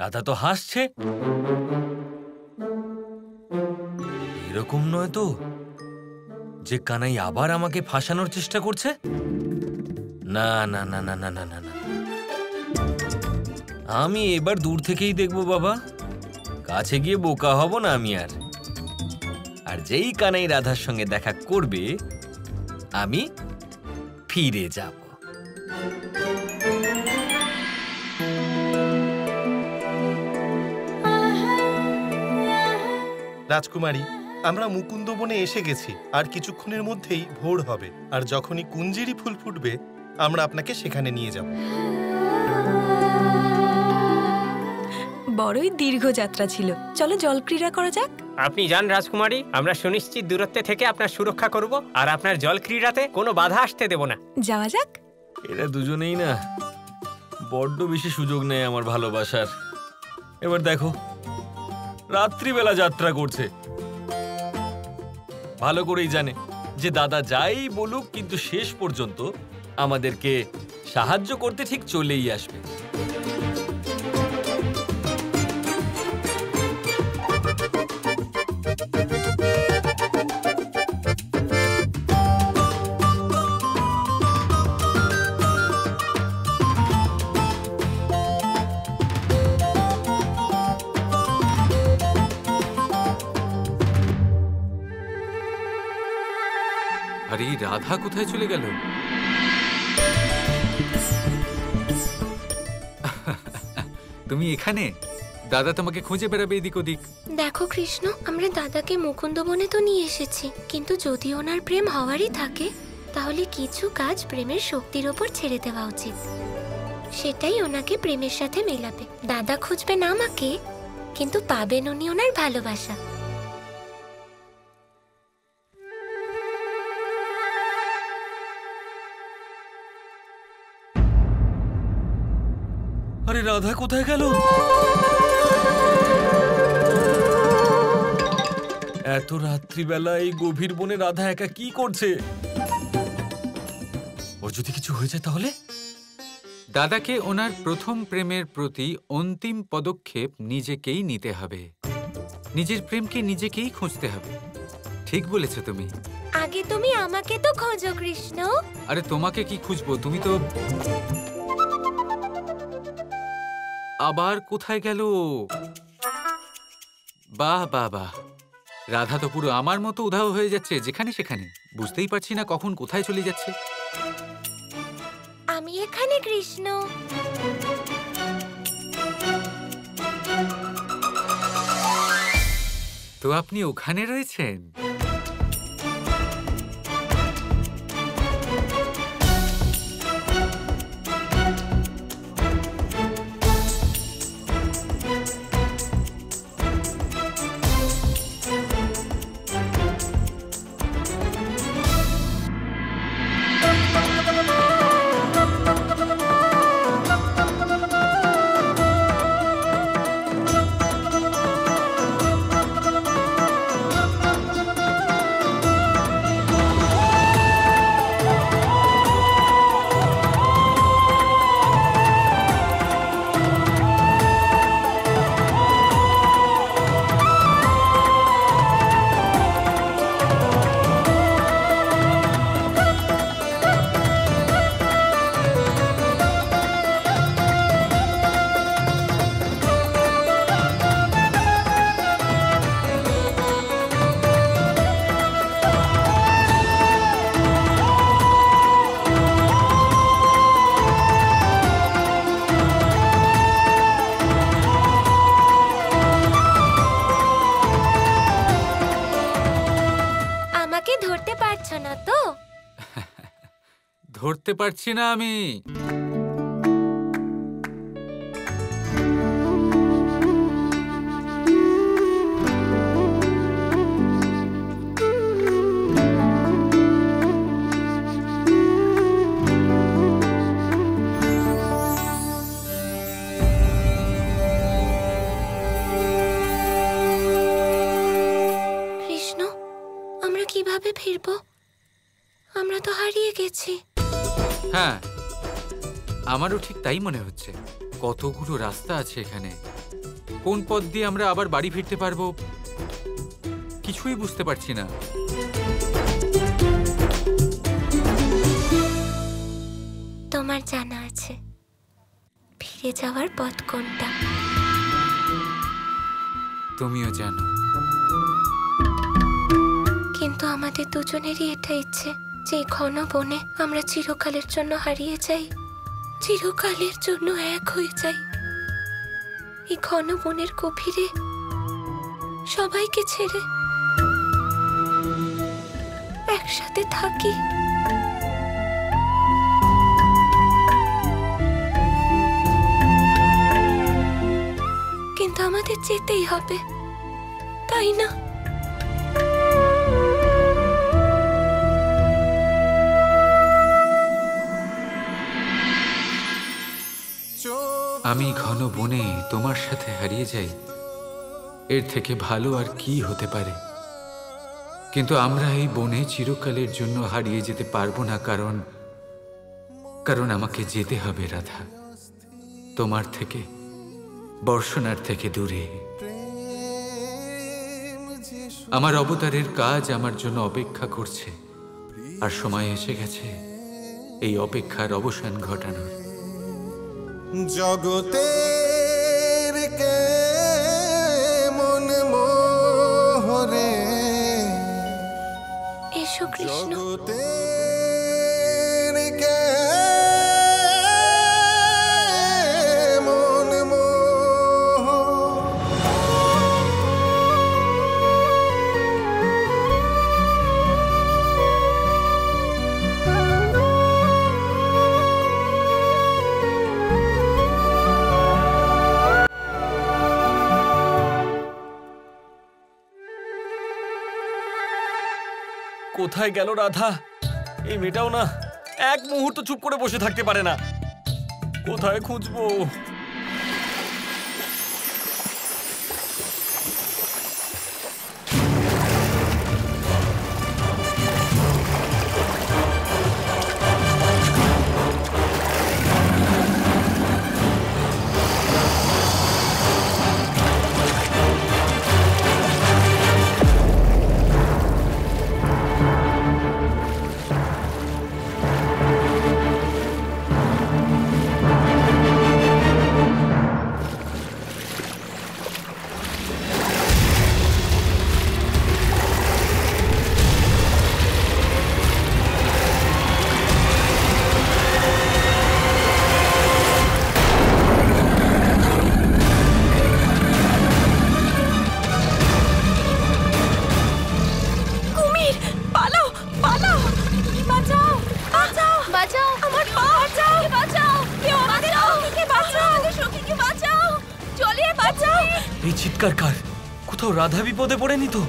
রাধা তো হাসছে। এরকম নয় তো যে কানাই আবার আমাকে ফাঁসানোর চেষ্টা করছে? না না না না না না না না, আমি এবার দূর থেকেই দেখবো বাবা, কাছে গিয়ে বোকা হব না আমি। আর যেই কানাই রাধার সঙ্গে দেখা করবে আমি ফিরে যাব। রাজকুমারী, আমরা মুকুন্দ বনে এসে গেছি। আর কিছুক্ষণের মধ্যেই ভোর হবে, আর যখনই কুঞ্জেরি ফুল ফুটবে আমরা আপনাকে সেখানে নিয়ে যাব। বড়ই দীর্ঘ যাত্রা ছিল, চলো জল ক্রীড়া করা যাক। আপনি যান রাজকুমারী, আমরা সুনিশ্চিত দূরত্বে থেকে আপনার সুরক্ষা করব আর আপনার জল ক্রীড়াতে কোনো বাধা আসতে দেব না। যাওয়া যাক। এরা দুজনেই না বড্ড বেশি সুযোগ নেয় আমার ভালোবাসার। এবার দেখো, রাত্রিবেলা যাত্রা করছে, ভালো করেই জানে যে দাদা যাই বলুক কিন্তু শেষ পর্যন্ত আমাদেরকে সাহায্য করতে ঠিক চলেই আসবে। আরে রাধা কোথায় চলে গেল? তুমি এখানে? দাদা তোমাকে খুঁজে বেড়াবে এদিক ওদিক। দেখো কৃষ্ণ, আমরা দাদাকে মুকুন্দ বনে তো নিয়ে এসেছি, কিন্তু যদি ওনার প্রেম হওয়ারই থাকে তাহলে কিছু কাজ প্রেমের শক্তির ওপর ছেড়ে দেওয়া উচিত। সেটাই ওনাকে প্রেমের সাথে মেলাবে। দাদা খুঁজবেন আমাকে, কিন্তু পাবেন উনি ওনার ভালোবাসা। আরে রাধা কোথায় গেল? এত রাত্রিবেলা এই গভীর বনে রাধা একা কি করছে? ওর যদি কিছু হয়ে যায় তাহলে? দাদাকে ওনার প্রথম প্রেমের প্রতি অন্তিম পদক্ষেপ নিজেকেই নিতে হবে। নিজের প্রেমকে নিজেকেই খুঁজতে হবে। ঠিক বলেছো তুমি। আগে তুমি আমাকে তো খোঁজো কৃষ্ণ। আরে তোমাকে কি খুঁজবো? তুমি তো আবার কোথায় গেল? বাহ বাহ বাহ, রাধা তো পুরো আমার মতো উধাও হয়ে যাচ্ছে যেখানে সেখানে। বুঝতেই পারছি না কখন কোথায় চলে যাচ্ছে। আমি এখানে কৃষ্ণ। তো আপনি ওখানে রয়েছেন? ধরতে পারছি না আমি। কৃষ্ণ, আমরা কিভাবে ফিরবো? আমরা তো হারিয়ে গেছি। হ্যাঁ, আমারও ঠিক তাই মনে হচ্ছে। কতগুলো রাস্তা আছে এখানে, কোন পথ দিয়ে আমরা আবার বাড়ি ফিরতে পারবো কিছুই বুঝতে পারছি না। তোমার জানা আছে ফিরে যাওয়ার পথ কোনটা? তুমিও জানো। কিন্তু আমাদের দুজনেরই এটা ইচ্ছে যে এই ঘন বনে আমরা চিরকালের জন্য হারিয়ে যাই, চিরকালের জন্য এক হয়ে যাই। এই ঘন বনের গভীরে সবাইকে ছেড়ে একসাথে থাকি। কিন্তু আমাদের যেতেই হবে, তাই না? আমি ঘন বনে তোমার সাথে হারিয়ে যাই, এর থেকে ভালো আর কি হতে পারে? কিন্তু আমরা এই বনে চিরকালের জন্য হারিয়ে যেতে পারবো না, কারণ আমাকে যেতে হবে রাধা, তোমার থেকে, বর্ষণার থেকে দূরে। আমার অবতারের কাজ আমার জন্য অপেক্ষা করছে, আর সময় এসে গেছে এই অপেক্ষার অবসান ঘটানোর। জগতের কে মন মোহরে, এসো কৃষ্ণ। জগতের কে মন মোহ, কোথায় গেল রাধা? এই মেয়েটাও না এক মুহূর্ত চুপ করে বসে থাকতে পারে না। কোথায় খুঁজবো? এই চিৎকার কার? কোথাও রাধা বিপদে পড়েনি তো?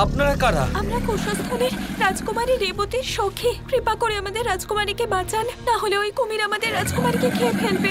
আপনারা কারা? আমরা কুশস্থলের রাজকুমারী রেবতীর সখী। কৃপা করে আমাদের রাজকুমারীকে বাঁচান, না হলে ওই কুমির আমাদের রাজকুমারীকে খেয়ে ফেলবে।